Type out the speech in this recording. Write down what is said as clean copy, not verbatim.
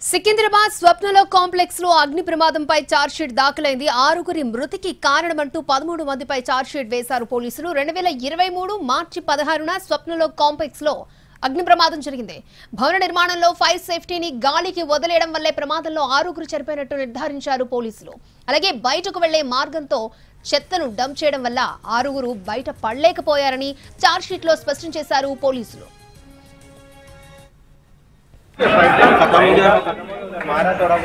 Secunderabad స్వప్నలో complex లో అగ్ని ప్రమాదంపై చార్జ్ షీట్ దాఖలైంది. 6గురి మృతికి కారణమంటూ 13 మందిపై చార్జ్ షీట్ వేశారు పోలీసులు. 2023 మార్చి 16న స్వప్నలో కాంప్లెక్స్ లో అగ్ని ప్రమాదం జరిగింది. భవన నిర్మాణంలో ఫైర్ సేఫ్టీని గాలికి వదిలేయడం వల్లే ప్రమాదంలో 6గురు చనిపోయినట్టు నిర్ధారించారు పోలీసులు. అలాగే బయటకు వెళ్లే మార్గంతో చెత్తను డంప్ చేయడం వల్ల 6గురు బయట పడలేకపోయారని చార్జ్ షీట్ లో స్పష్టం చేశారు పోలీసులు. खत्म हो गया हमारा थोड़ा